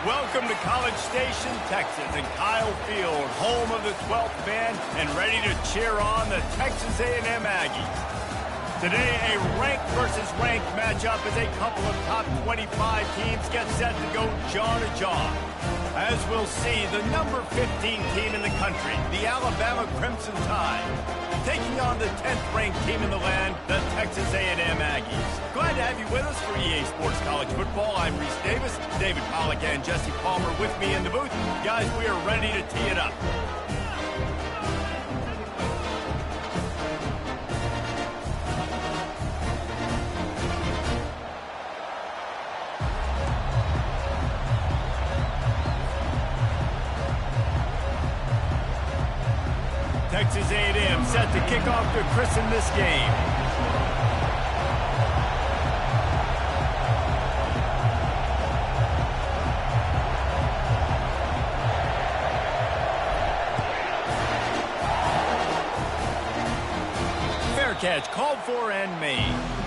Welcome to College Station, Texas, and Kyle Field, home of the 12th man, and ready to cheer on the Texas A&M Aggies. Today, a ranked versus ranked matchup as a couple of top 25 teams get set to go jaw to jaw. As we'll see, the number 15 team in the country, the Alabama Crimson Tide, taking on the 10th-ranked team in the land, the Texas A&M Aggies. Glad to have you with us for EA Sports College Football. I'm Reese Davis, David Pollack and Jesse Palmer with me in the booth. Guys, we are ready to tee it up. Texas A&M set to kick off to christen this game. Fair catch called for and made.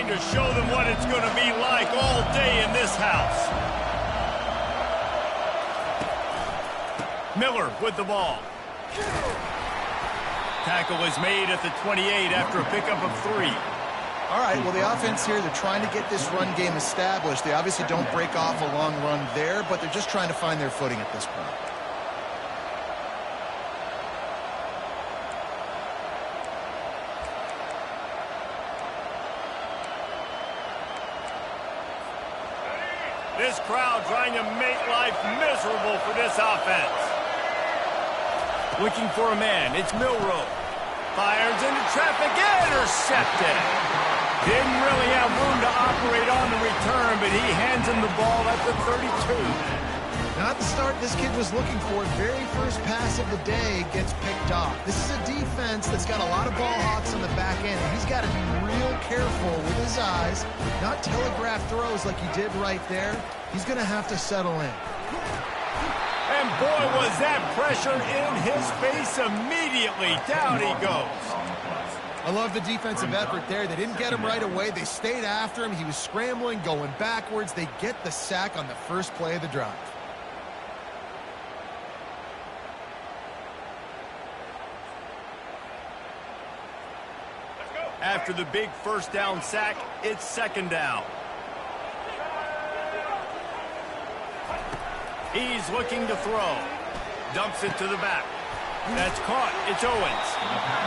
trying to show them what it's going to be like all day in this house. Miller with the ball. Tackle is made at the 28 after a pickup of 3. All right, well, the offense here, they're trying to get this run game established. They obviously don't break off a long run there, but they're just trying to find their footing at this point. This crowd trying to make life miserable for this offense. Looking for a man. It's Milroe. Fires into traffic. Intercepted. Didn't really have room to operate on the return, but he hands him the ball at the 32. Not the start this kid was looking for. Very first pass of the day gets picked off. This is a defense that's got a lot of ball hawks on the back end, and he's got to be real careful with his eyes, not telegraph throws like he did right there. He's going to have to settle in. And boy, was that pressure in his face immediately. Down he goes. I love the defensive effort there. They didn't get him right away. They stayed after him. He was scrambling, going backwards. They get the sack on the first play of the drive. After the big first down sack, it's second down. He's looking to throw. Dumps it to the back. That's caught. It's Owens.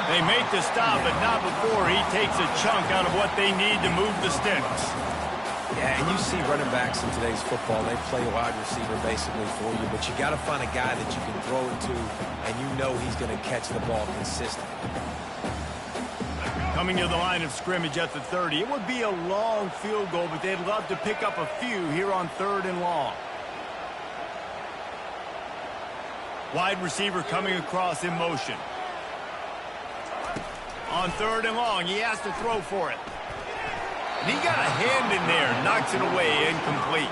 They make the stop, but not before he takes a chunk out of what they need to move the sticks. Yeah, and you see running backs in today's football, they play wide receiver basically for you, but you got to find a guy that you can throw it to, and you know he's going to catch the ball consistently. Coming to the line of scrimmage at the 30. It would be a long field goal, but they'd love to pick up a few here on 3rd and long. Wide receiver coming across in motion. On 3rd and long, he has to throw for it. And he got a hand in there, knocks it away, incomplete.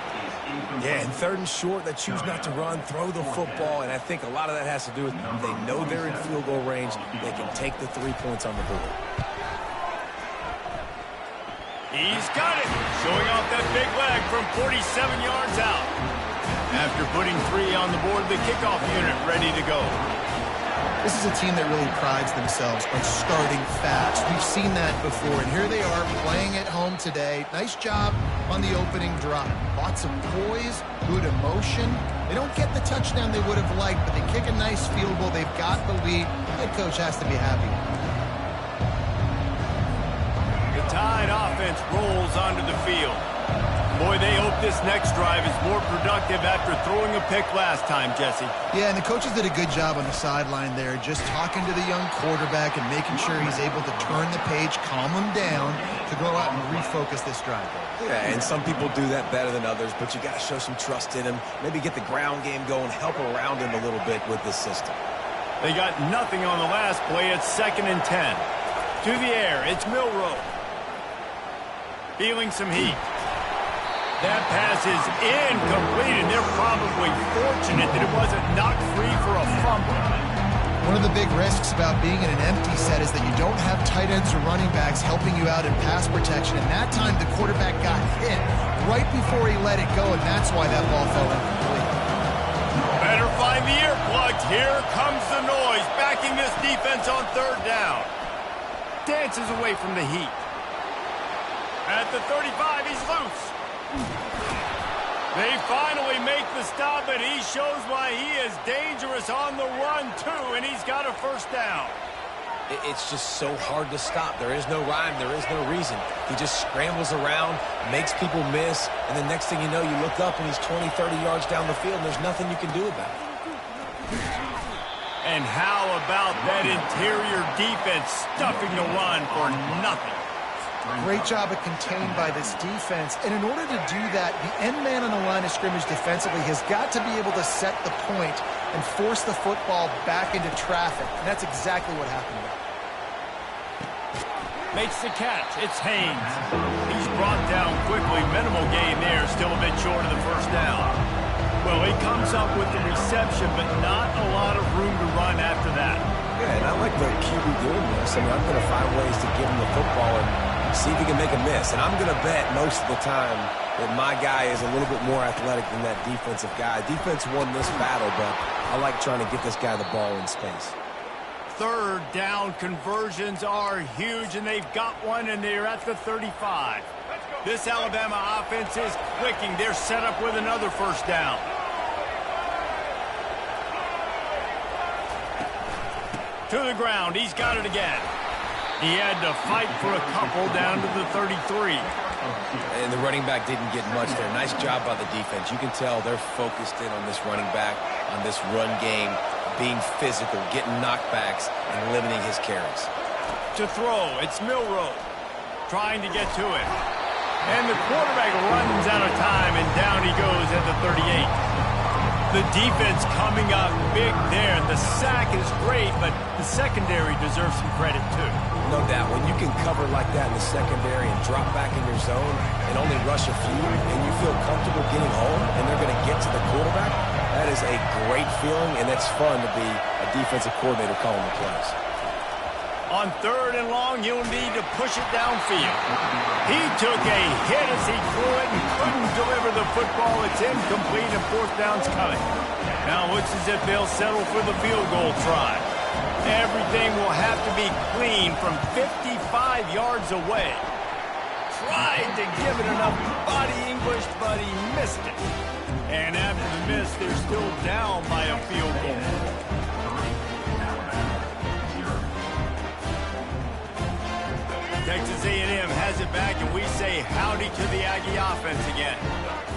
Yeah, and 3rd and short, they choose not to run, throw the football, and I think a lot of that has to do with they know they're in field goal range. They can take the 3 points on the board. He's got it, showing off that big leg from 47 yards out. After putting 3 on the board, the kickoff unit ready to go. This is a team that really prides themselves on starting fast. We've seen that before, and here they are playing at home today. Nice job on the opening drive. Lots of poise, good emotion. They don't get the touchdown they would have liked, but they kick a nice field goal. They've got the lead. Head coach has to be happy. The Tide offense rolls onto the field. Boy, they hope this next drive is more productive after throwing a pick last time, Jesse. Yeah, and the coaches did a good job on the sideline there, just talking to the young quarterback and making sure he's able to turn the page, calm him down to go out and refocus this drive. Yeah, and some people do that better than others, but you got to show some trust in him. Maybe get the ground game going, help around him a little bit with this system. They got nothing on the last play. It's 2nd and 10. To the air, it's Milroe. Feeling some heat. That pass is incomplete, and they're probably fortunate that it wasn't knocked free for a fumble. One of the big risks about being in an empty set is that you don't have tight ends or running backs helping you out in pass protection, and that time the quarterback got hit right before he let it go, and that's why that ball fell incomplete. Better find the earplugs. Here comes the noise, backing this defense on 3rd down. Dances away from the heat. At the 35, he's loose. They finally make the stop, and he shows why he is dangerous on the run, too, and he's got a 1st down. It's just so hard to stop. There is no rhyme. There is no reason. He just scrambles around, makes people miss, and the next thing you know, you look up, and he's 20, 30 yards down the field, and there's nothing you can do about it. And how about that interior defense stuffing the run for nothing? Great job of contained by this defense. And in order to do that, the end man on the line of scrimmage defensively has got to be able to set the point and force the football back into traffic. And that's exactly what happened there. Makes the catch. It's Haynes. He's brought down quickly. Minimal gain there. Still a bit short of the 1st down. Well, he comes up with the reception, but not a lot of room to run after that. Yeah, and I like the QB doing this. I mean, I'm going to find ways to give him the football and See if he can make a miss. And I'm going to bet most of the time that my guy is a little bit more athletic than that defensive guy. Defense won this battle, but I like trying to get this guy the ball in space. Third down conversions are huge, and they've got one, and they're at the 35. This Alabama offense is clicking. They're set up with another first down. To the ground. He's got it again. He had to fight for a couple down to the 33. And the running back didn't get much there. Nice job by the defense. You can tell they're focused in on this running back, on this run game, being physical, getting knockbacks, and limiting his carries. To throw, it's Milroe trying to get to it. And the quarterback runs out of time, and down he goes at the 38. The defense coming up big there. The sack is great, but the secondary deserves some credit, too. No doubt. When you can cover like that in the secondary and drop back in your zone and only rush a few, and you feel comfortable getting home, and they're going to get to the quarterback, that is a great feeling, and it's fun to be a defensive coordinator calling the plays. On third and long, you'll need to push it downfield. He took a hit as he threw it and couldn't deliver the football. It's incomplete, and fourth down's coming. Now it looks as if they'll settle for the field goal try. Everything will have to be clean from 55 yards away. Tried to give it enough body English, but he missed it. And after the miss, they're still down by a field goal. Texas A&M has it back, and we say howdy to the Aggie offense again.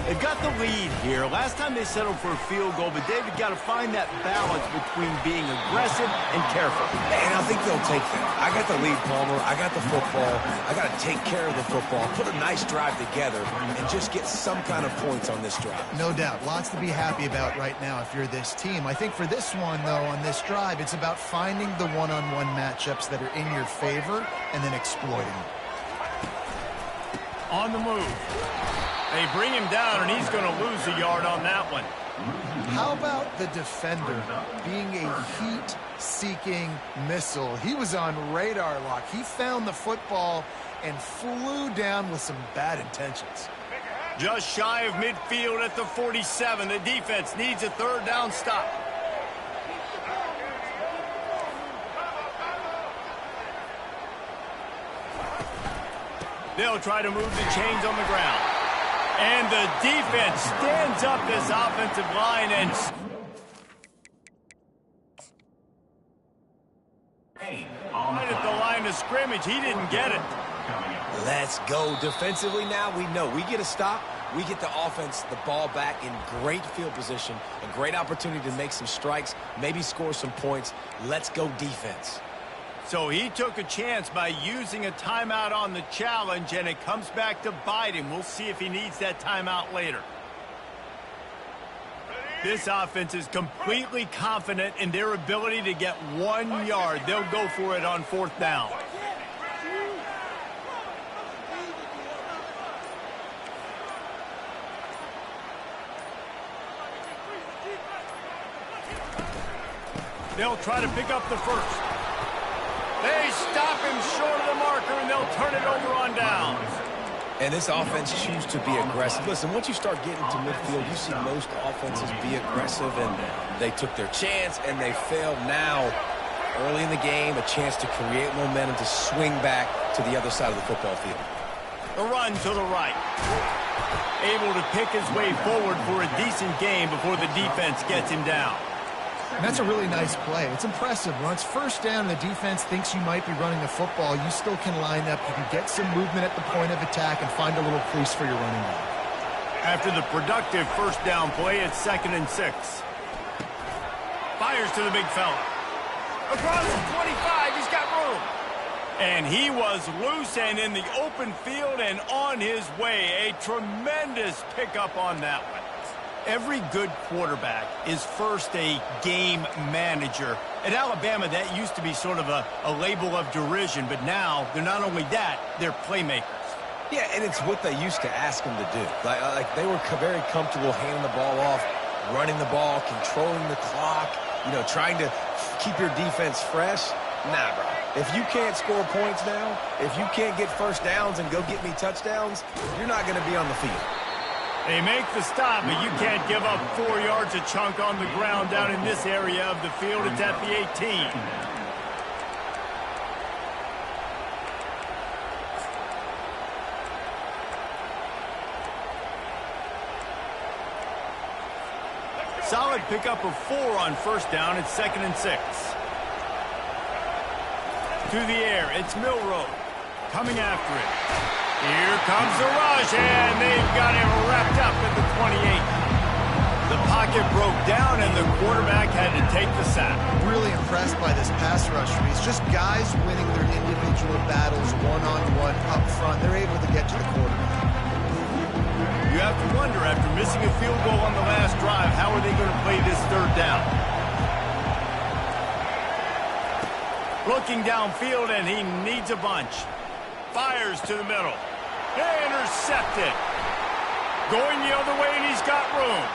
They've got the lead here. Last time they settled for a field goal, but David got to find that balance between being aggressive and careful. And I think they'll take that. I got the lead, Palmer. I got the football. I got to take care of the football, put a nice drive together, and just get some kind of points on this drive. No doubt. Lots to be happy about right now if you're this team. I think for this one, though, on this drive, it's about finding the one-on-one matchups that are in your favor and then exploiting them. On the move. They bring him down, and he's going to lose a yard on that one. How about the defender being a heat-seeking missile? He was on radar lock. He found the football and flew down with some bad intentions. Just shy of midfield at the 47. The defense needs a third down stop. They'll try to move the chains on the ground. And the defense stands up this offensive line and... Right at the line of scrimmage, he didn't get it. Let's go. Defensively now, we know we get a stop. We get the offense, the ball back in great field position, a great opportunity to make some strikes, maybe score some points. Let's go defense. So he took a chance by using a timeout on the challenge, and it comes back to bite him. We'll see if he needs that timeout later. This offense is completely confident in their ability to get 1 yard. They'll go for it on fourth down. They'll try to pick up the first. They stop him short of the marker, and they'll turn it over on downs. And this offense chooses to be aggressive. Listen, once you start getting to midfield, you see most offenses be aggressive, and they took their chance, and they failed now. Early in the game, a chance to create momentum to swing back to the other side of the football field. The run to the right. Able to pick his way forward for a decent game before the defense gets him down. And that's a really nice play. It's impressive. When it's first down and the defense thinks you might be running the football, you still can line up. You can get some movement at the point of attack and find a little crease for your running back. After the productive first down play, it's 2nd and 6. Fires to the big fella. Across the 25, he's got room. And he was loose and in the open field and on his way. A tremendous pickup on that one. Every good quarterback is first a game manager. At Alabama, that used to be sort of a label of derision, but now they're not only that, they're playmakers. Yeah, and it's what they used to ask him to do. Like they were very comfortable handing the ball off, running the ball, controlling the clock, trying to keep your defense fresh. Nah, bro. If you can't score points now, if you can't get first downs and go get me touchdowns, you're not going to be on the field. They make the stop, but you can't give up 4 yards a chunk on the ground down in this area of the field. It's at the 18. Solid pickup of 4 on first down. It's 2nd and 6. To the air, it's Milroe coming after it. Here comes the rush, and they've got him wrapped up at the 28. The pocket broke down, and the quarterback had to take the sack. Really impressed by this pass rush. It's just guys winning their individual battles one-on-one up front. They're able to get to the quarterback. You have to wonder, after missing a field goal on the last drive, how are they going to play this 3rd down? Looking downfield, and he needs a bunch. Fires to the middle. Intercepted. Going the other way, and he's got room.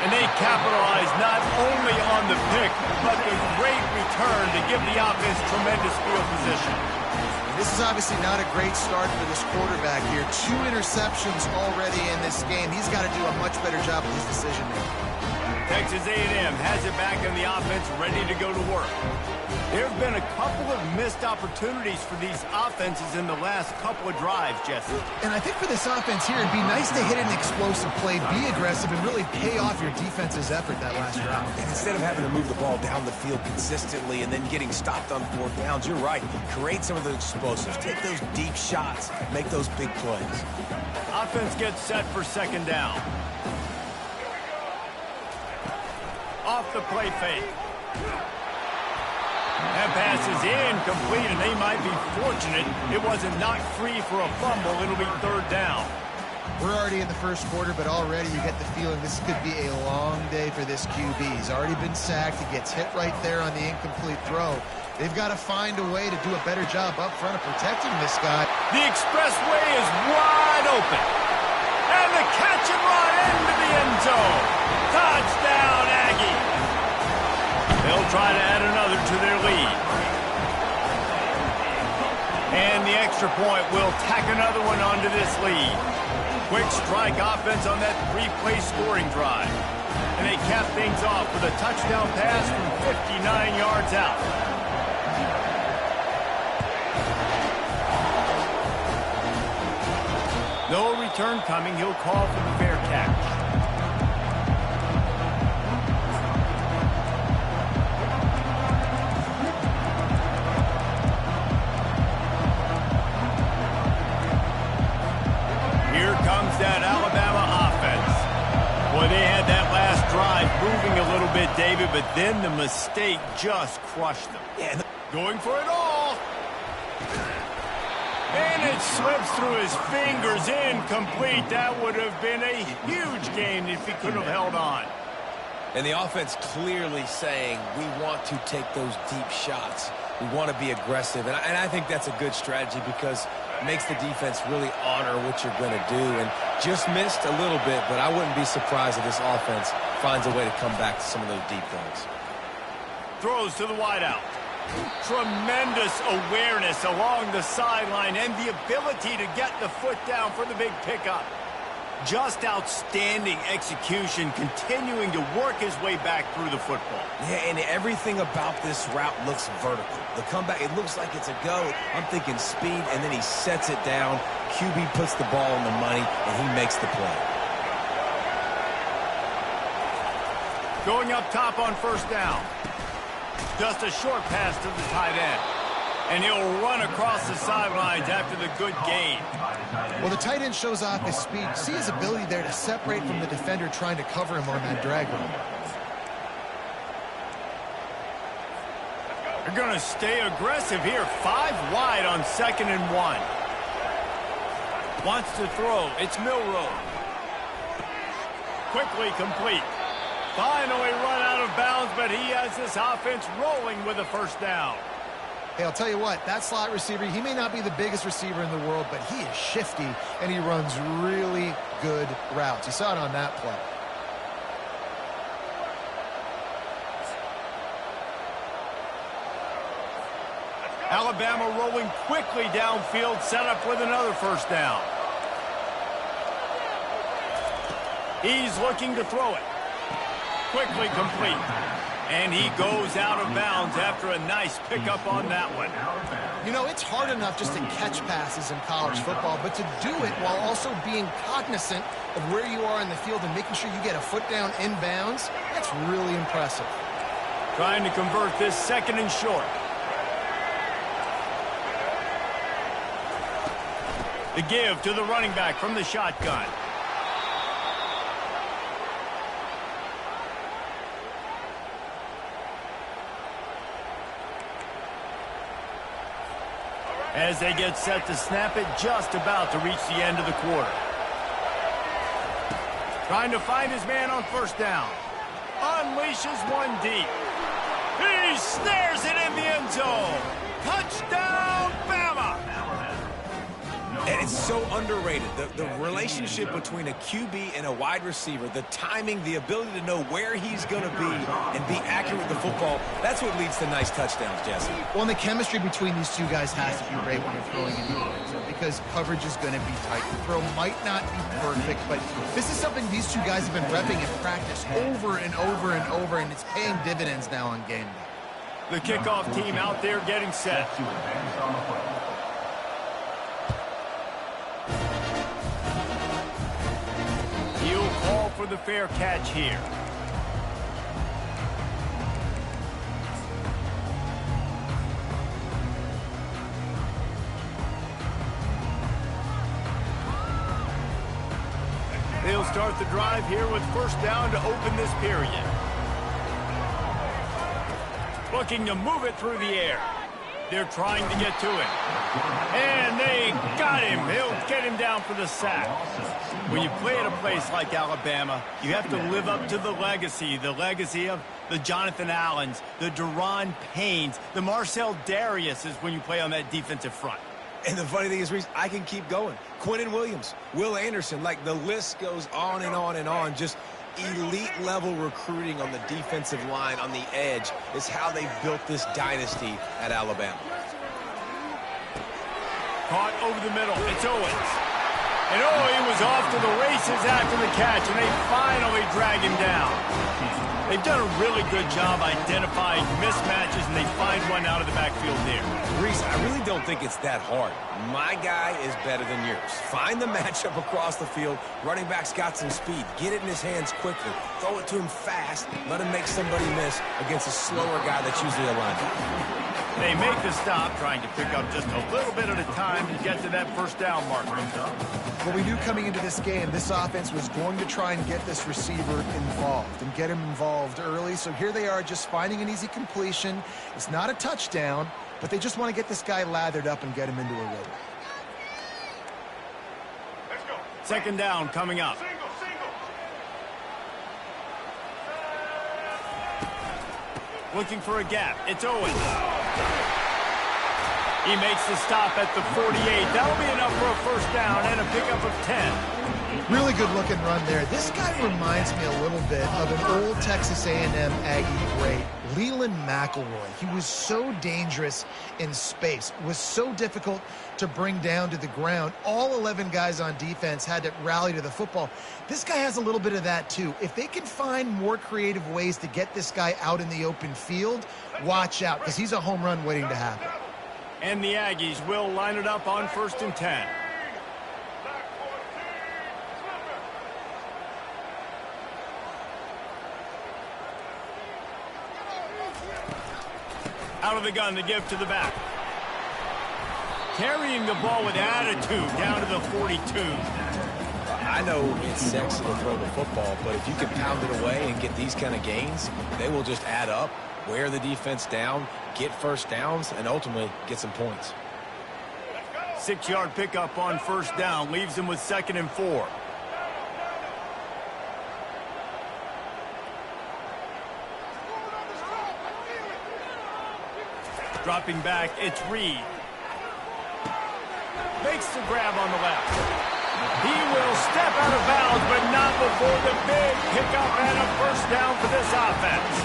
And they capitalize not only on the pick, but the great return to give the offense tremendous field position. This is obviously not a great start for this quarterback here. 2 interceptions already in this game. He's got to do a much better job of his decision-making. Texas A&M has it back in the offense, ready to go to work. There have been a couple of missed opportunities for these offenses in the last couple of drives, Jesse. And I think for this offense here, it'd be nice to hit an explosive play, be aggressive, and really pay off your defense's effort that last drive. And instead of having to move the ball down the field consistently and then getting stopped on 4th downs, you're right. Create some of those explosives. Take those deep shots. Make those big plays. Offense gets set for 2nd down. Off the play fake. That pass is incomplete, and they might be fortunate it wasn't knocked free for a fumble. It'll be 3rd down. We're already in the first quarter, but already you get the feeling this could be a long day for this QB. He's already been sacked. He gets hit right there on the incomplete throw. They've got to find a way to do a better job up front of protecting this guy. The expressway is wide open. And the catch and run into the end zone. Touchdown, Aggie. They'll try to add another to their lead. And the extra point will tack another one onto this lead. Quick strike offense on that 3-play scoring drive. And they cap things off with a touchdown pass from 59 yards out. No return coming. He'll call for the fair catch. That Alabama offense. Boy, they had that last drive moving a little bit, David, but then the mistake just crushed them. Yeah, going for it all. And it slips through his fingers, incomplete. That would have been a huge gain if he could have held on. And the offense clearly saying, we want to take those deep shots. We want to be aggressive. And I think that's a good strategy because it makes the defense really honor what you're going to do. And just missed a little bit, but I wouldn't be surprised if this offense finds a way to come back to some of those deep throws. Throws to the wideout. Tremendous awareness along the sideline and the ability to get the foot down for the big pickup. Just outstanding execution, continuing to work his way back through the football. Yeah, and everything about this route looks vertical. The comeback, it looks like it's a go. I'm thinking speed, and then he sets it down. QB puts the ball on the money, and he makes the play. Going up top on first down. Just a short pass to the tight end. And he'll run across the sidelines after the good gain. Well, the tight end shows off his speed. See his ability there to separate from the defender trying to cover him on that drag run. They're going to stay aggressive here. 5 wide on 2nd and 1. Wants to throw. It's Milroe. Quickly complete. Finally run out of bounds, but he has this offense rolling with a first down. Hey, I'll tell you what, that slot receiver, he may not be the biggest receiver in the world, but he is shifty, and he runs really good routes. You saw it on that play. Alabama rolling quickly downfield, set up with another first down. He's looking to throw it. Quickly complete. And he goes out of bounds after a nice pickup on that one. You know, it's hard enough just to catch passes in college football, but to do it while also being cognizant of where you are in the field and making sure you get a foot down inbounds, that's really impressive. Trying to convert this second and short. The give to the running back from the shotgun. As they get set to snap it, just about to reach the end of the quarter. Trying to find his man on first down. Unleashes one deep. He snares it in the end zone. Touchdown, Bama! And it's so underrated. The relationship between a QB and a wide receiver, the timing, the ability to know where he's going to be and be accurate with the football, that's what leads to nice touchdowns, Jesse. Well, and the chemistry between these two guys has to be great when you're throwing in the end zone because coverage is going to be tight. The throw might not be perfect, but this is something these two guys have been repping in practice over and over and over, and it's paying dividends now on game day. The kickoff team out there getting set. He'll call for the fair catch here. They'll start the drive here with first down to open this period. Looking to move it through the air. They're trying to get to him. And they got him. He'll get him down for the sack. When you play at a place like Alabama, you have to live up to the legacy of the Jonathan Allens, the Deron Paynes, the Marcel Dariuses when you play on that defensive front. And the funny thing is, Reese, I can keep going. Quinnen Williams, Will Anderson, like the list goes on and on and on. Just elite-level recruiting on the defensive line, on the edge, is how they built this dynasty at Alabama. Caught over the middle. It's Owens. And he was off to the races after the catch, and they finally drag him down. They've done a really good job identifying mismatches, and they find one out of the backfield there. Reese, I really don't think it's that hard. My guy is better than yours. Find the matchup across the field. Running back's got some speed. Get it in his hands quickly. Throw it to him fast. Let him make somebody miss against a slower guy that's usually a linebacker. They make the stop, trying to pick up just a little bit at a time to get to that first down marker. Well, we knew coming into this game, this offense was going to try and get this receiver involved and get him involved early. So here they are just finding an easy completion. It's not a touchdown, but they just want to get this guy lathered up and get him into a rhythm. Second down coming up. Looking for a gap. It's Owens. He makes the stop at the 48. That'll be enough for a first down and a pickup of 10. Really good looking run there. This guy reminds me a little bit of an old Texas A&M Aggie great, Leland McElroy. He was so dangerous in space, was so difficult to bring down to the ground. All 11 guys on defense had to rally to the football. This guy has a little bit of that too. If they can find more creative ways to get this guy out in the open field, watch out, because he's a home run waiting to happen. And the Aggies will line it up on 1st and 10. Out of the gun, the give to the back. Carrying the ball with attitude down to the 42. I know it's sexy to throw the football, but if you can pound it away and get these kind of gains, they will just add up, wear the defense down, get first downs, and ultimately get some points. 6-yard pickup on first down leaves them with 2nd and 4. Dropping back, it's Reed. Makes the grab on the left. He will step out of bounds, but not before the big pickup and a first down for this offense.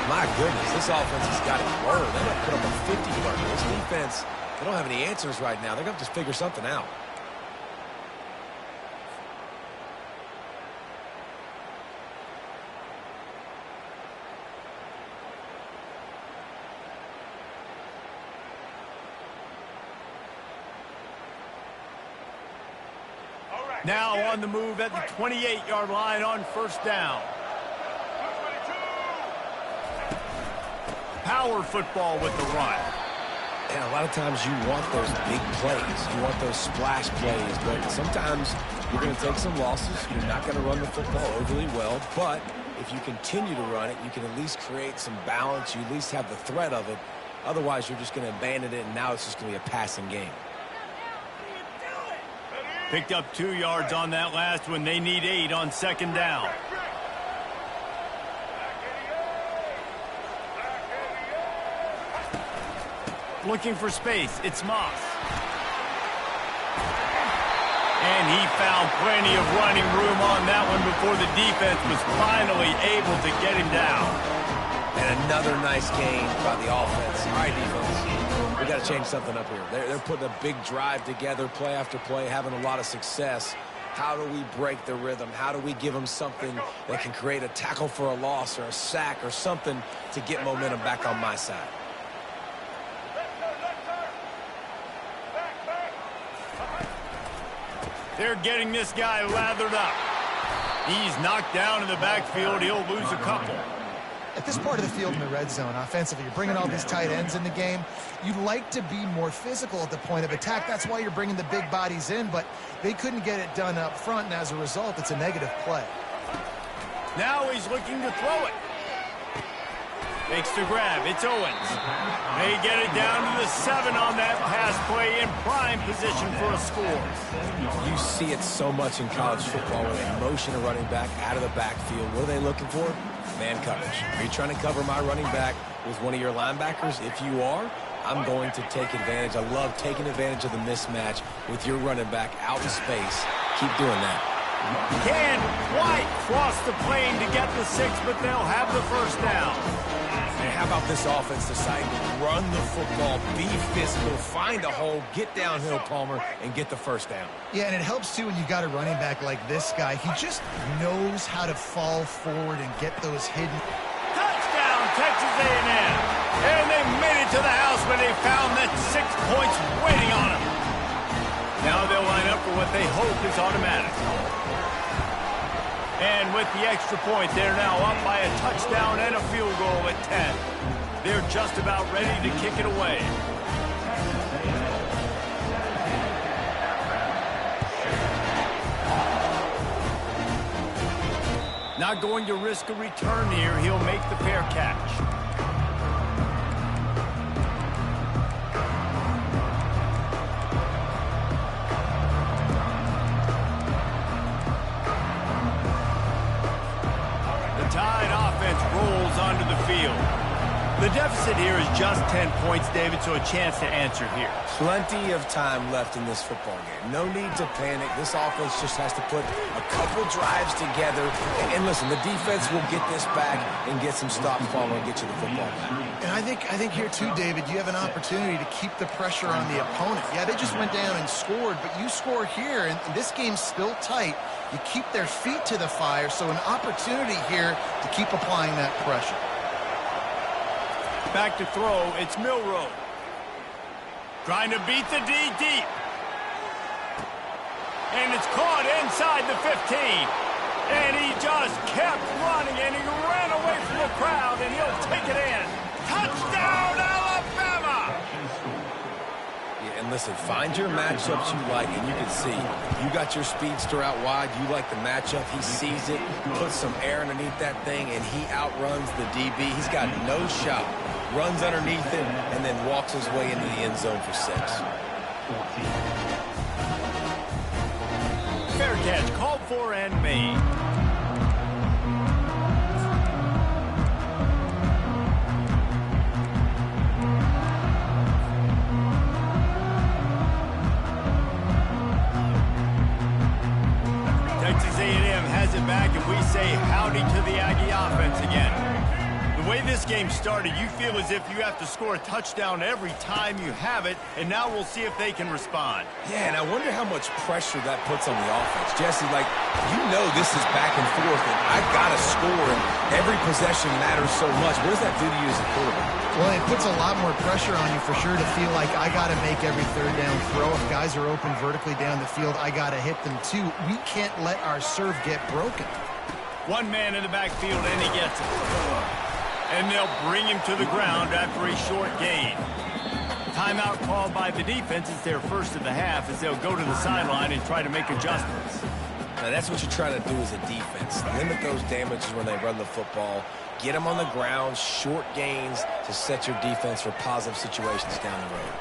My My goodness, this offense has got it blurred. They might put up a 50 burger. This defense, they don't have any answers right now. They're going to have to figure something out. Now on the move at the 28-yard line on first down. Power football with the run. And a lot of times you want those big plays. You want those splash plays. But sometimes you're going to take some losses. You're not going to run the football overly well. But if you continue to run it, you can at least create some balance. You at least have the threat of it. Otherwise, you're just going to abandon it, and now it's just going to be a passing game. Picked up 2 yards on that last one. They need 8 on second down. Looking for space. It's Moss. And he found plenty of running room on that one before the defense was finally able to get him down. And another nice gain by the offense. All right, defense. We got to change something up here. They're putting a big drive together, play after play, having a lot of success. How do we break the rhythm? How do we give them something that can create a tackle for a loss or a sack or something to get momentum back on my side? They're getting this guy lathered up. He's knocked down in the backfield. He'll lose a couple. At this part of the field in the red zone, offensively, you're bringing all these tight ends in the game. You'd like to be more physical at the point of attack. That's why you're bringing the big bodies in, but they couldn't get it done up front, and as a result, it's a negative play. Now he's looking to throw it. Makes the grab. It's Owens. They get it down to the 7 on that pass play in prime position for a score. You see it so much in college football where they motion a running back out of the backfield. What are they looking for? Man coverage. Are you trying to cover my running back with one of your linebackers? If you are, I'm going to take advantage. I love taking advantage of the mismatch with your running back out in space. Keep doing that. Can White cross the plane to get the 6, but they'll have the first down. And how about this offense deciding to run the football, be physical, find a hole, get downhill, Palmer, and get the first down. Yeah, and it helps, too, when you got a running back like this guy. He just knows how to fall forward and get those hidden. Touchdown, Texas A&M. And they made it to the house when they found that 6 points waiting on them. Now they'll line up for what they hope is automatic. And with the extra point, they're now up by a touchdown and a field goal at 10. They're just about ready to kick it away. Not going to risk a return here. He'll make the fair catch. Rolls onto the field. The deficit here is just 10 points, David, so a chance to answer here. Plenty of time left in this football game. No need to panic. This offense just has to put a couple drives together. And listen, the defense will get this back and get some stops following and get you the football back. And I think here, too, David, you have an opportunity to keep the pressure on the opponent. Yeah, they just went down and scored, but you score here, and this game's still tight. You keep their feet to the fire, so an opportunity here to keep applying that pressure. Back to throw, it's Milroe. Trying to beat the D deep. And it's caught inside the 15. And he just kept running, and he ran away from the crowd, and he'll take it in. Touchdown, Alabama! Yeah, and listen, find your matchups you like, and you can see. You got your speedster out wide. You like the matchup. He sees it, puts some air underneath that thing, and he outruns the DB. He's got no shot. Runs underneath him, and then walks his way into the end zone for 6. Fair catch, called for and made. Texas A&M has it back, and we say howdy to the Aggie offense again. The way this game started, you feel as if you have to score a touchdown every time you have it, and now we'll see if they can respond. Yeah, and I wonder how much pressure that puts on the offense. Jesse, like, you know this is back and forth, and I've got to score, and every possession matters so much. What does that do to you as a quarterback? Well, it puts a lot more pressure on you for sure to feel like I got to make every third down throw. If guys are open vertically down the field, I got to hit them too. We can't let our serve get broken. One man in the backfield, and he gets it. And they'll bring him to the ground after a short gain. Timeout called by the defense. It's their first of the half as they'll go to the sideline and try to make adjustments. Now, that's what you're trying to do as a defense. Limit those damages when they run the football. Get them on the ground, short gains to set your defense for positive situations down the road.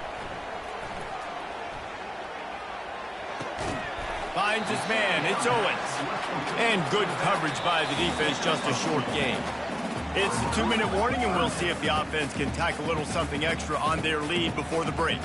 Finds his man. It's Owens. And good coverage by the defense, just a short gain. It's the 2-minute warning, and we'll see if the offense can tack a little something extra on their lead before the break.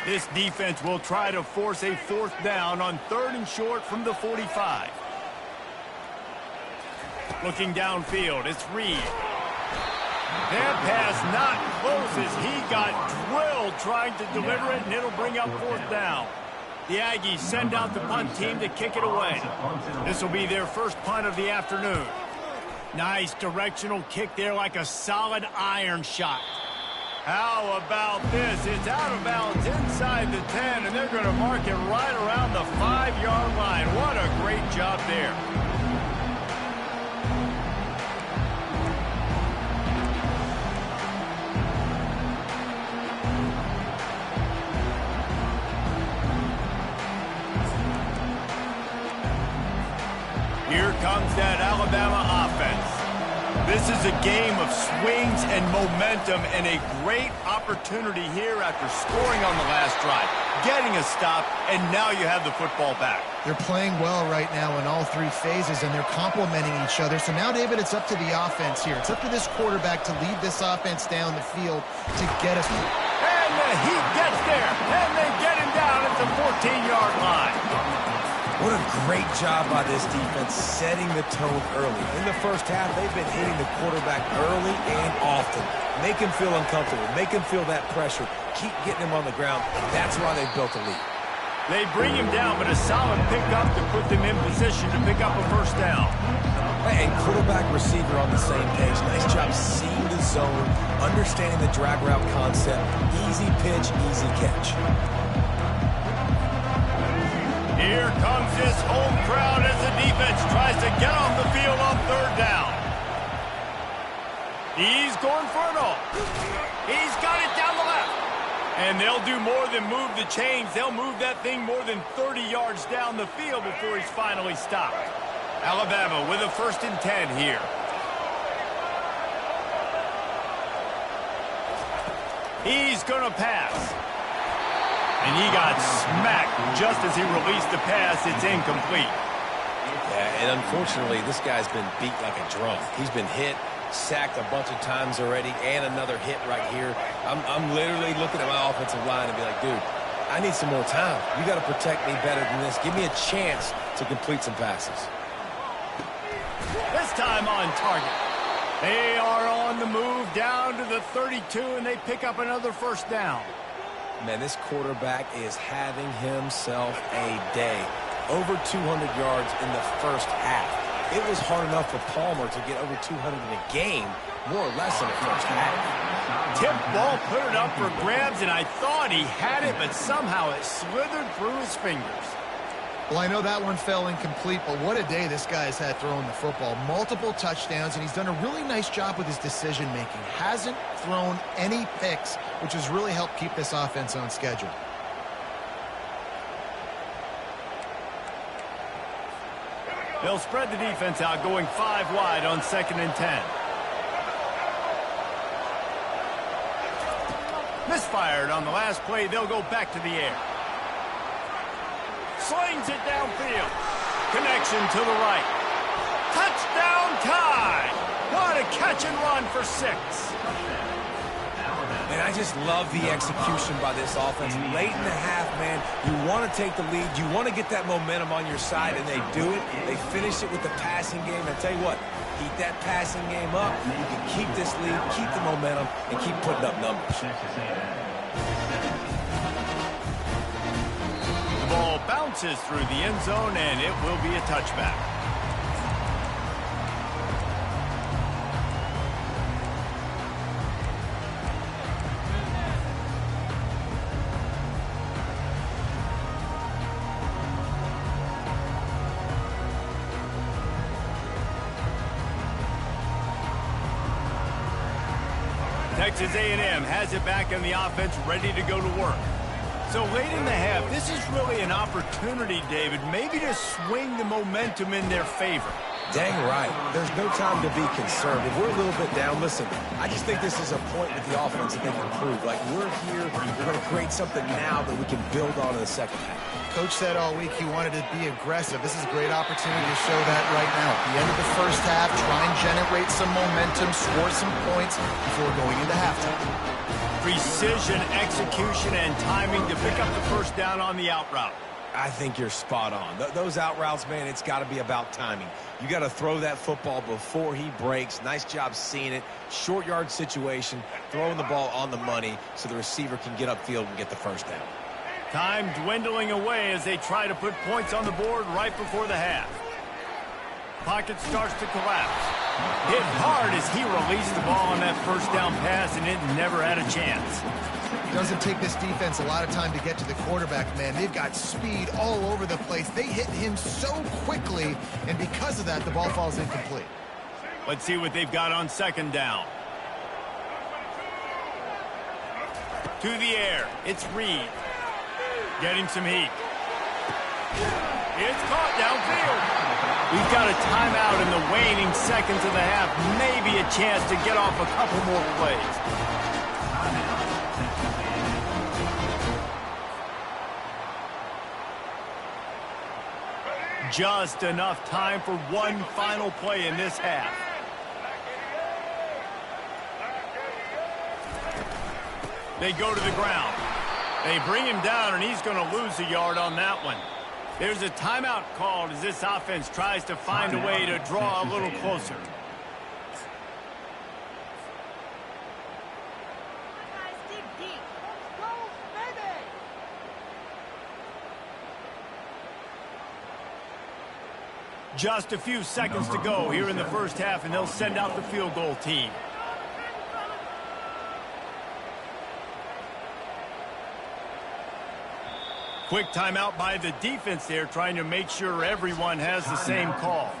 This defense will try to force a 4th down on 3rd and short from the 45. Looking downfield, it's Reed. That pass not close as he got drilled trying to deliver it, and it'll bring up 4th down. The Aggies send out the punt team to kick it away. This will be their first punt of the afternoon. Nice directional kick there like a solid iron shot. How about this? It's out of bounds inside the 10, and they're going to mark it right around the 5-yard line. What a great job there. Here comes that Alabama offense. This is a game of swings and momentum, and a great opportunity here after scoring on the last drive, getting a stop, and now you have the football back. They're playing well right now in all 3 phases, and they're complementing each other. So now, David, it's up to the offense here. It's up to this quarterback to lead this offense down the field to get us. And the heat gets there, and they get him down at the 14-yard line. What a great job by this defense setting the tone early. In the first half, they've been hitting the quarterback early and often. Make him feel uncomfortable. Make him feel that pressure. Keep getting him on the ground. That's why they've built a lead. They bring him down, but a solid pickup to put them in position to pick up a 1st down. And quarterback receiver on the same page. Nice job seeing the zone, understanding the drag route concept. Easy pitch, easy catch. Here comes this home crowd as the defense tries to get off the field on 3rd down. He's going for it all. He's got it down the left. And they'll do more than move the chains. They'll move that thing more than 30 yards down the field before he's finally stopped. Alabama with a 1st and 10 here. He's going to pass. And he got smacked just as he released the pass. It's incomplete. Yeah, and unfortunately, this guy's been beat like a drum. He's been hit, sacked a bunch of times already, and another hit right here. I'm literally looking at my offensive line and be like, dude, I need some more time. You got to protect me better than this. Give me a chance to complete some passes. This time on target. They are on the move down to the 32, and they pick up another 1st down. Man, this quarterback is having himself a day. Over 200 yards in the first half. It was hard enough for Palmer to get over 200 in a game, more or less in the first half. Tip ball, put it up for grabs, and I thought he had it, but somehow it slithered through his fingers. Well, I know that one fell incomplete, but what a day this guy's had throwing the football. Multiple touchdowns, and he's done a really nice job with his decision-making. Hasn't thrown any picks, which has really helped keep this offense on schedule. They'll spread the defense out, going 5 wide on 2nd and 10. Misfired on the last play. They'll go back to the air. Slings it downfield. Connection to the right. Touchdown tie. What a catch and run for 6. And I just love the execution by this offense. Late in the half, man, you want to take the lead. You want to get that momentum on your side, and they do it. They finish it with the passing game. I tell you what, keep that passing game up. You can keep this lead, keep the momentum, and keep putting up numbers. The ball bounces through the end zone, and it will be a touchback. Texas A&M has it back in the offense, ready to go to work. So late in the half, this is really an opportunity, David, maybe to swing the momentum in their favor. Dang right. There's no time to be concerned. If we're a little bit down, listen, I just think this is a point with the offense that they can improve. Like, we're here, we're going to create something now that we can build on in the second half. Coach said all week he wanted to be aggressive. This is a great opportunity to show that right now. At the end of the first half, try and generate some momentum, score some points before going into halftime. Precision, execution, and timing to pick up the first down on the out route. I think you're spot on. Those out routes, man, it's got to be about timing. You got to throw that football before he breaks. Nice job seeing it. Short yard situation, throwing the ball on the money so the receiver can get upfield and get the first down. Time dwindling away as they try to put points on the board right before the half. Pocket starts to collapse. Hit hard as he released the ball on that first down pass, and it never had a chance. It doesn't take this defense a lot of time to get to the quarterback, man. They've got speed all over the place. They hit him so quickly, and because of that, the ball falls incomplete. Let's see what they've got on second down. To the air, it's Reed. Getting some heat. It's caught downfield. We've got a timeout in the waning seconds of the half. Maybe a chance to get off a couple more plays. Just enough time for one final play in this half. They go to the ground. They bring him down, and he's going to lose a yard on that one. There's a timeout called as this offense tries to find a way to draw a little closer. Just a few seconds to go here in the first half, and they'll send out the field goal team. Quick timeout by the defense there, trying to make sure everyone has the same call.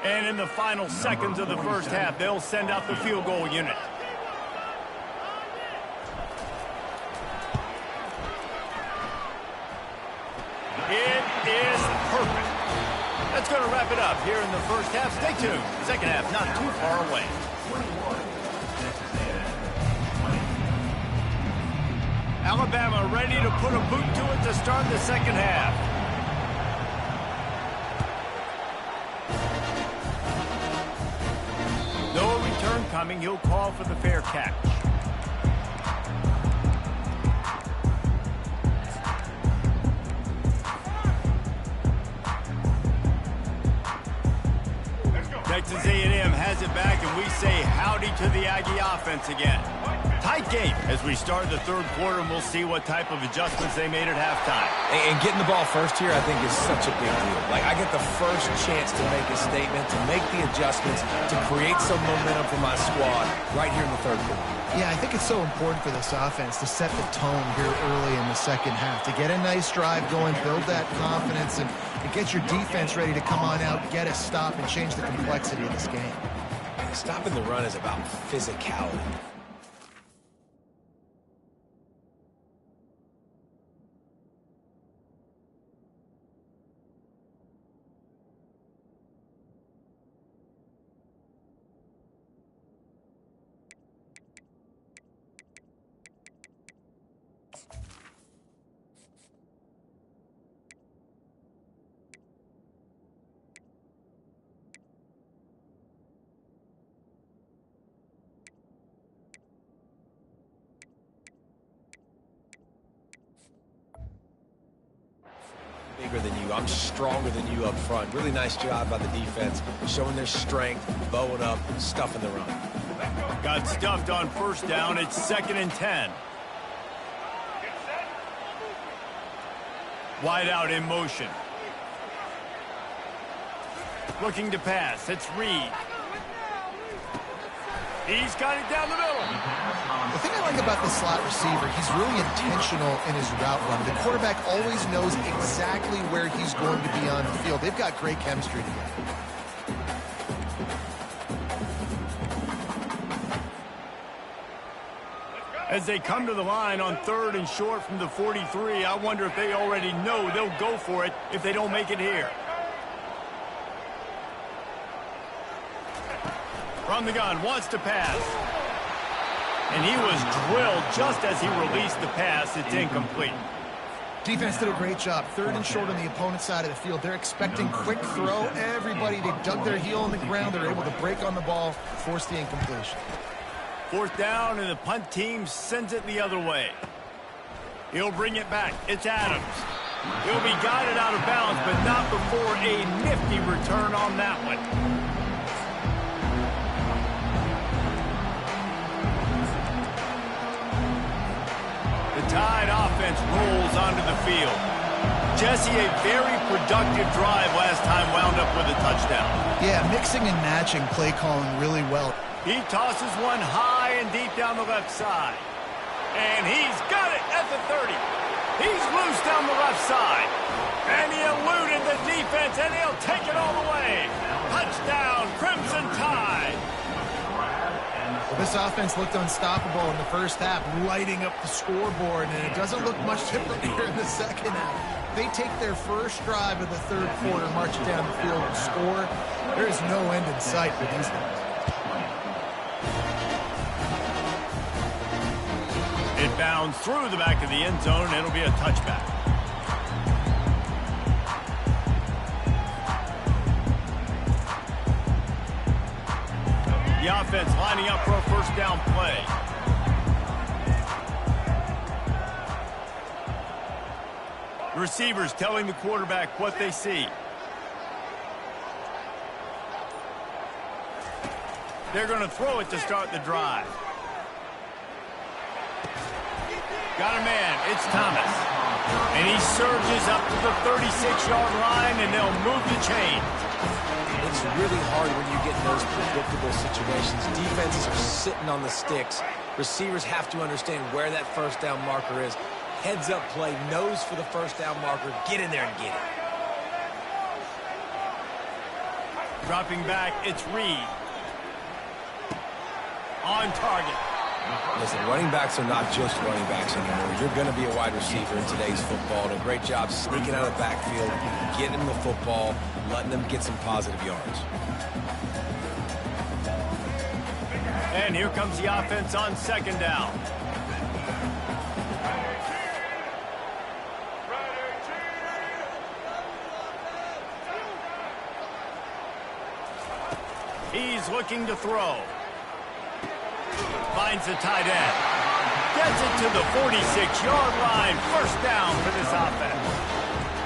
And in the final seconds of the first half, they'll send out the field goal unit. It is perfect. That's going to wrap it up here in the first half. Stay tuned. Second half not too far away. Alabama ready to put a boot to it to start the second half. No return coming. He'll call for the fair catch. Texas A&M has it back, and we say howdy to the Aggie offense again. Tight game as we start the third quarter, and we'll see what type of adjustments they made at halftime. And getting the ball first here, I think, is such a big deal. Like, I get the first chance to make a statement, to make the adjustments, to create some momentum for my squad right here in the third quarter. Yeah, I think it's so important for this offense to set the tone here early in the second half, to get a nice drive going, build that confidence, and get your defense ready to come on out, get a stop, and change the complexity of this game. Stopping the run is about physicality. I'm stronger than you up front. Really nice job by the defense, showing their strength, bowing up, stuffing the run. Got stuffed on first down. It's 2nd and 10. Wide out in motion. Looking to pass. It's Reed. He's got it down the middle. The thing I like about the slot receiver, he's really intentional in his route run. The quarterback always knows exactly where he's going to be on the field. They've got great chemistry together. As they come to the line on 3rd and short from the 43, I wonder if they already know they'll go for it if they don't make it here. From the gun, wants to pass. And he was drilled just as he released the pass. It's incomplete. Defense did a great job. 3rd and short on the opponent's side of the field. They're expecting quick throw. Everybody, they dug their heel in the ground. They're able to break on the ball, force the incompletion. 4th down, and the punt team sends it the other way. He'll bring it back. It's Adams. He'll be guided out of bounds, but not before a nifty return on that one. The Tide offense rolls onto the field. Jesse, a very productive drive last time, wound up with a touchdown. Yeah, mixing and matching play calling really well. He tosses one high and deep down the left side. And he's got it at the 30. He's loose down the left side. And he eluded the defense, and he'll take it all the way. Touchdown, Crimson Tide. Well, this offense looked unstoppable in the first half, lighting up the scoreboard, and it doesn't look much different here in the second half. They take their first drive of the 3rd quarter, march down the field, and score. There is no end in sight for these guys. It bounds through the back of the end zone, and it'll be a touchback. The offense lining up for a first down play. The receivers telling the quarterback what they see. They're going to throw it to start the drive. Got a man. It's Thomas. And he surges up to the 36-yard line, and they'll move the chain. It's really hard when you get in those predictable situations. Defenses are sitting on the sticks. Receivers have to understand where that first down marker is. Heads-up play, nose for the first down marker. Get in there and get it. Dropping back, it's Reed. On target. Listen, running backs are not just running backs anymore. You're going to be a wide receiver in today's football. And a great job sneaking out of the backfield, getting them the football, letting them get some positive yards. And here comes the offense on 2nd down. He's looking to throw. Finds the tight end. Gets it to the 46-yard line. First down for this offense.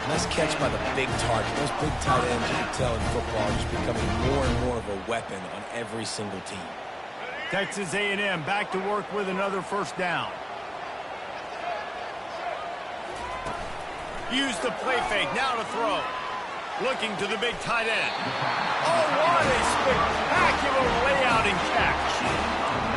Nice catch by the big target. Those big tight ends, you can tell in football, are just becoming more and more of a weapon on every single team. Texas A&M back to work with another first down. Use the play fake. Now to throw. Looking to the big tight end. Oh, what a spectacular layout and catch.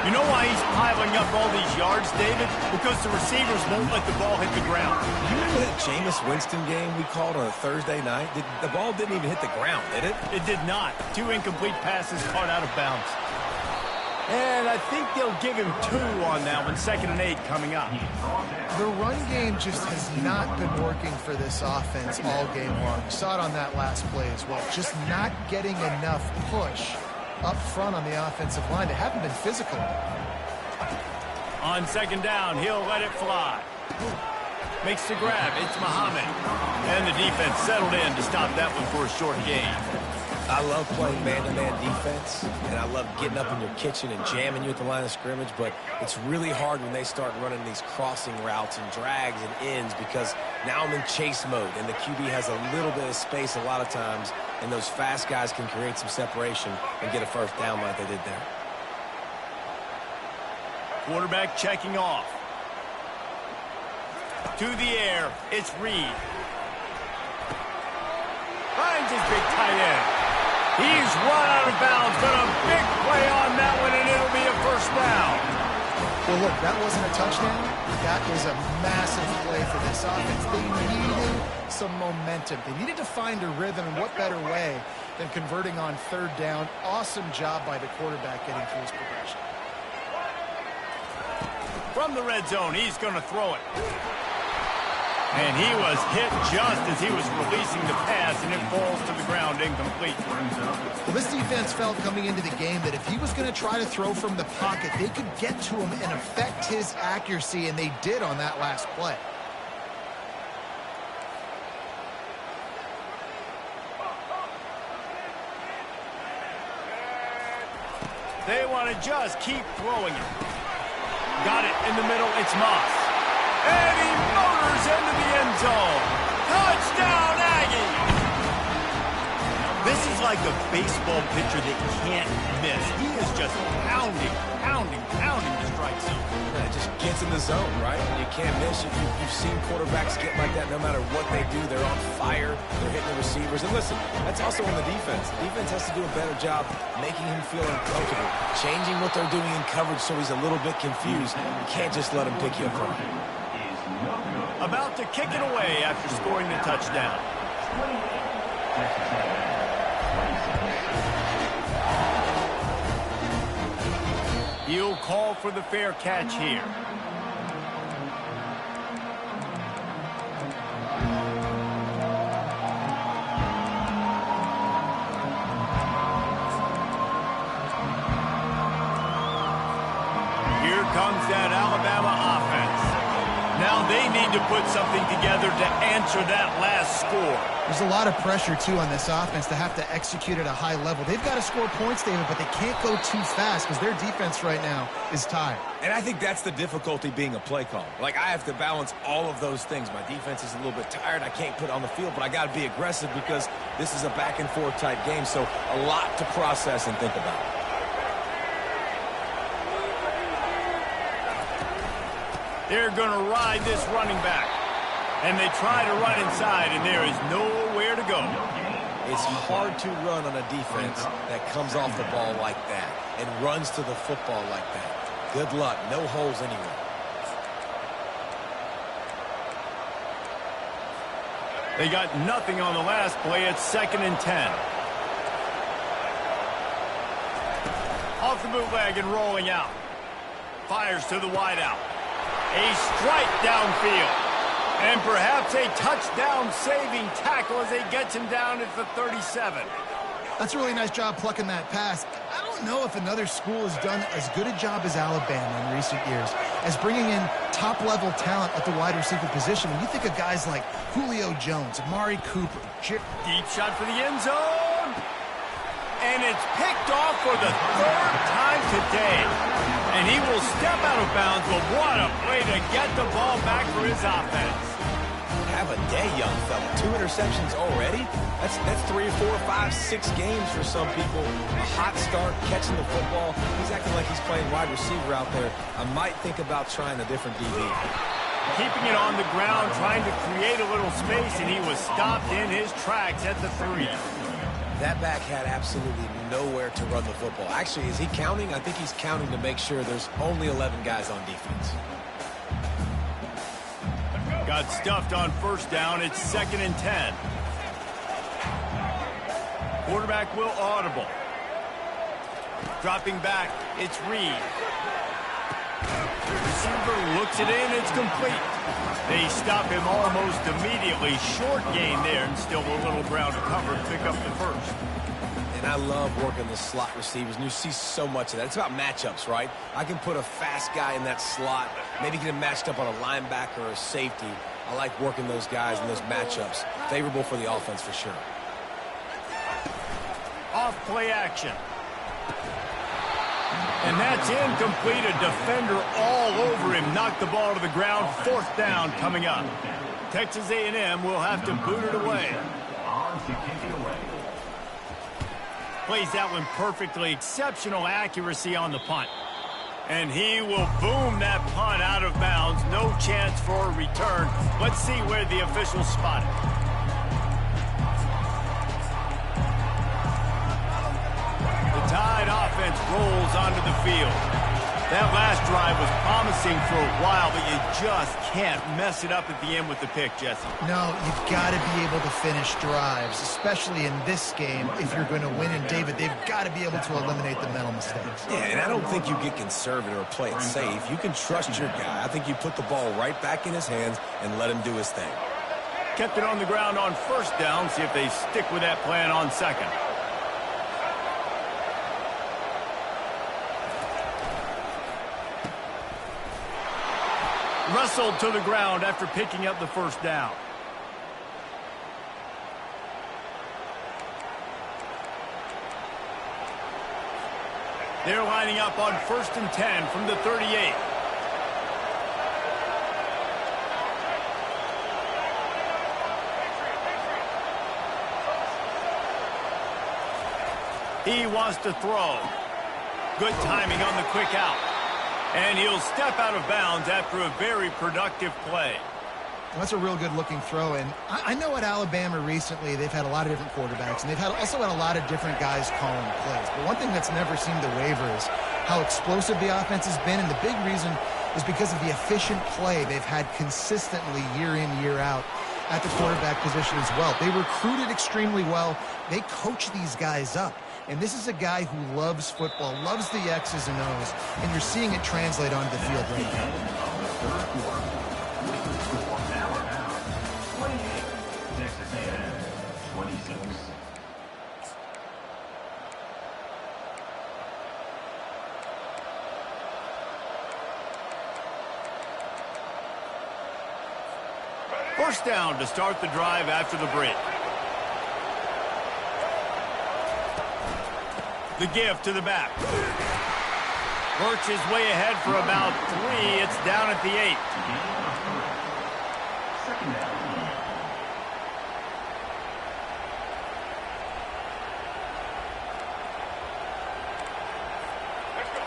You know why he's piling up all these yards, David? Because the receivers won't let the ball hit the ground. You remember that Jameis Winston game we called on a Thursday night? The ball didn't even hit the ground, did it? It did not. 2 incomplete passes caught out of bounds. And I think they'll give him 2 on that one. 2nd and 8 coming up. The run game just has not been working for this offense all game long. We saw it on that last play as well. Just not getting enough push up front on the offensive line. They haven't been physical. On 2nd down, he'll let it fly. Makes the grab. It's Muhammad. And the defense settled in to stop that one for a short gain. I love playing man-to-man defense, and I love getting up in your kitchen and jamming you at the line of scrimmage, but it's really hard when they start running these crossing routes and drags and ends because now I'm in chase mode, and the QB has a little bit of space a lot of times, and those fast guys can create some separation and get a first down like they did there. Quarterback checking off. To the air, it's Reed. Finds his big tight end. He's run out of bounds, but a big play on that one, and it'll be a first down. Well, look, that wasn't a touchdown. That was a massive play for this offense. They needed some momentum. They needed to find a rhythm, and what better way than converting on third down. Awesome job by the quarterback getting through his progression. From the red zone, he's going to throw it. And he was hit just as he was releasing the pass, and it falls to the ground incomplete. Well, this defense felt coming into the game that if he was going to try to throw from the pocket, they could get to him and affect his accuracy, and they did on that last play. They want to just keep throwing it. Got it in the middle. It's Moss. And he motors into the end zone. Touchdown, Aggie! This is like a baseball pitcher that can't miss. He is just pounding the strike zone. Yeah, it just gets in the zone, right? And you can't miss. You've seen quarterbacks get like that no matter what they do. They're on fire. They're hitting the receivers. And listen, that's also on the defense. The defense has to do a better job making him feel uncomfortable, changing what they're doing in coverage so he's a little bit confused. You can't just let him pick you apart. About to kick it away after scoring the touchdown. He'll call for the fair catch here. Here comes that Alabama offense. Now they need to put something together to answer that last score. There's a lot of pressure, too, on this offense to have to execute at a high level. They've got to score points, David, but they can't go too fast because their defense right now is tired. And I think that's the difficulty being a play caller. Like, I have to balance all of those things. My defense is a little bit tired. I can't put it on the field, but I got to be aggressive because this is a back-and-forth type game, so a lot to process and think about. They're going to ride this running back. And they try to run inside, and there is nowhere to go. It's hard to run on a defense that comes off the ball like that and runs to the football like that. Good luck. No holes anywhere. They got nothing on the last play. It's 2nd and 10. Off the bootleg and rolling out. Fires to the wideout. A strike downfield. And perhaps a touchdown-saving tackle as they gets him down at the 37. That's a really nice job plucking that pass. I don't know if another school has done as good a job as Alabama in recent years as bringing in top-level talent at the wide receiver position. When you think of guys like Julio Jones, Amari Cooper. Deep shot for the end zone. And it's picked off for the 3rd time today. And he will step out of bounds, but what a play to get the ball back for his offense. Have a day, young fella. 2 interceptions already? That's 3 or 4 or 5, 6 games for some people. A hot start, catching the football. He's acting like he's playing wide receiver out there. I might think about trying a different DB. Keeping it on the ground, trying to create a little space, and he was stopped in his tracks at the 3. That back had absolutely nowhere to run the football. Actually, is he counting? I think he's counting to make sure there's only 11 guys on defense. Got stuffed on first down. It's 2nd and 10. Quarterback will audible. Dropping back, it's Reed. Receiver looks it in, it's complete. They stop him almost immediately. Short gain there, and still a little ground to cover to pick up the first. And I love working the slot receivers, and you see so much of that. It's about matchups, right? I can put a fast guy in that slot, maybe get him matched up on a linebacker or a safety. I like working those guys in those matchups. Favorable for the offense for sure. off play action. And that's incomplete. A defender all over him. Knocked the ball to the ground. 4th down coming up. Texas A&M will have to boot it away. Plays that one perfectly. Exceptional accuracy on the punt. And he will boom that punt out of bounds. No chance for a return. Let's see where the officials spot it. The Tide offense rolls onto the field. That last drive was promising for a while, but you just can't mess it up at the end with the pick, Jesse. No, you've got to be able to finish drives, especially in this game if you're going to win. And, David, they've got to be able to eliminate the mental mistakes. Yeah, and I don't think you get conservative or play it safe. You can trust your guy. I think you put the ball right back in his hands and let him do his thing. Kept it on the ground on 1st down. See if they stick with that plan on 2nd. Wrestled to the ground after picking up the 1st down. They're lining up on 1st and 10 from the 38. He wants to throw. Good timing on the quick out. And he'll step out of bounds after a very productive play. Well, that's a real good-looking throw. And I know at Alabama recently they've had a lot of different quarterbacks, and they've also had a lot of different guys calling plays. But one thing that's never seemed to waver is how explosive the offense has been. And the big reason is because of the efficient play they've had consistently year in, year out at the quarterback position as well. They recruited extremely well. They coach these guys up. And this is a guy who loves football, loves the X's and O's, and you're seeing it translate onto the field right now. First down to start the drive after the break. The give to the back. Birch is way ahead for about 3. It's down at the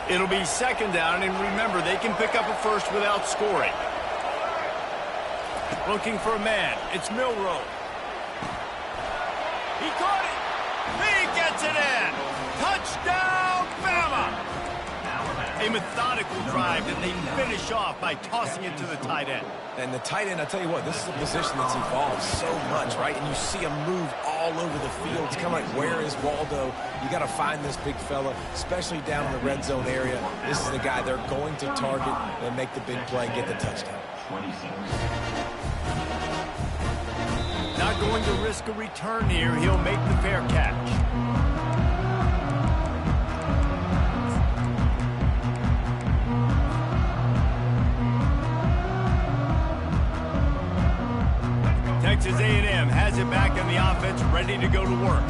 8. It'll be 2nd down, and remember, they can pick up a first without scoring. Looking for a man. It's Milroe. He caught it. He gets it in. Touchdown, Bama! A methodical drive that they finish off by tossing it to the tight end. And the tight end, I tell you what, this is a position that's evolved so much, right? And you see him move all over the field. It's kind of like, where is Waldo? You got to find this big fella, especially down in the red zone area. This is the guy they're going to target and make the big play, get the touchdown. Not going to risk a return here. He'll make the fair catch. Texas A&M has it back on the offense, ready to go to work.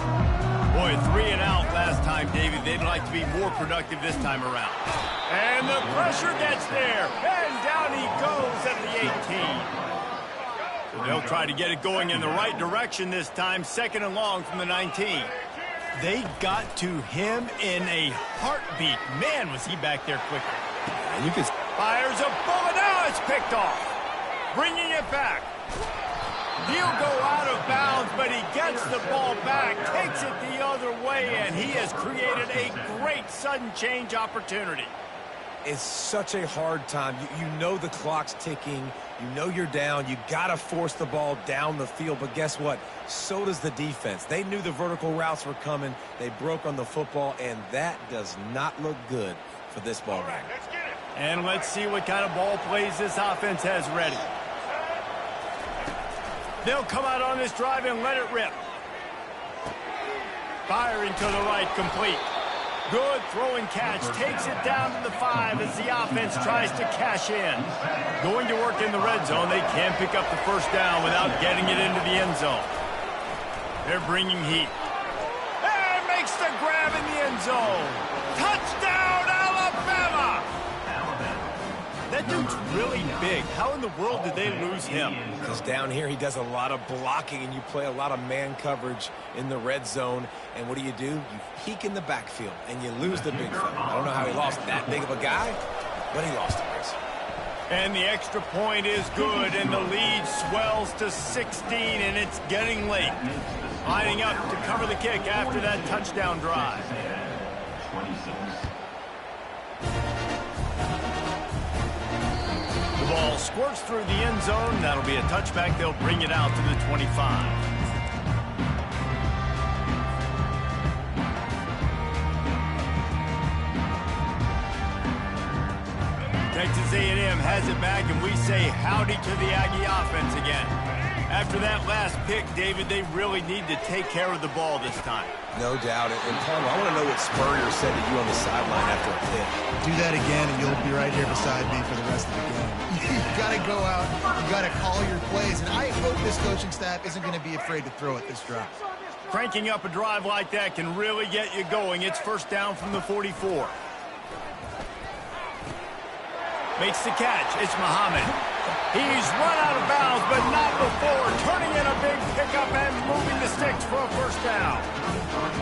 Boy, 3 and out last time, David. They'd like to be more productive this time around. And the pressure gets there. And down he goes at the 18. So they'll try to get it going in the right direction this time. 2nd and long from the 19. They got to him in a heartbeat. Man, was he back there quickly. And you can... Fires a bullet. Now it's picked off. Bringing it back. He'll go out of bounds, but he gets the ball back, takes it the other way, and he has created a great sudden change opportunity. It's such a hard time. You know the clock's ticking. You know you're down. You got to force the ball down the field, but guess what? So does the defense. They knew the vertical routes were coming. They broke on the football, and that does not look good for this ball game. And let's see what kind of ball plays this offense has ready. They'll come out on this drive and let it rip. Firing to the right, complete. Good throw and catch. Takes it down to the 5 as the offense tries to cash in. Going to work in the red zone. They can pick up the first down without getting it into the end zone. They're bringing heat. And makes the zone. Touchdown, Alabama! That dude's really big. How in the world did they lose him? Because down here he does a lot of blocking, and you play a lot of man coverage in the red zone. And what do? You peek in the backfield, and you lose the big fella. I don't know how he lost that big of a guy, but he lost it. And the extra point is good, and the lead swells to 16, and it's getting late. Lining up to cover the kick after that touchdown drive. The ball squirts through the end zone. That'll be a touchback. They'll bring it out to the 25. Texas A&M has it back, and we say howdy to the Aggie offense again. After that last pick, David, they really need to take care of the ball this time. No doubt. And Palmer, I want to know what Spurrier said to you on the sideline after a pick. Do that again, and you'll be right here beside me for the rest of the game. You got to go out. You got to call your plays, and I hope this coaching staff isn't going to be afraid to throw it this drive. Cranking up a drive like that can really get you going. It's first down from the 44. Makes the catch. It's Muhammad. He's run out of bounds, but not before. Turning in a big pickup and moving the sticks for a first down.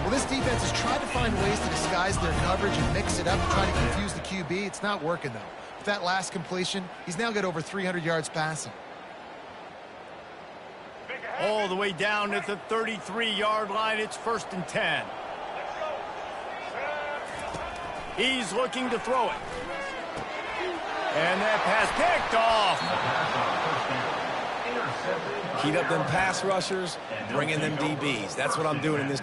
Well, this defense has tried to find ways to disguise their coverage and mix it up and try to confuse the QB. It's not working, though. With that last completion, he's now got over 300 yards passing. All the way down at the 33-yard line. It's first and 10. He's looking to throw it. And that pass picked off. Heat up them pass rushers, bring in them DBs. That's what I'm doing in this.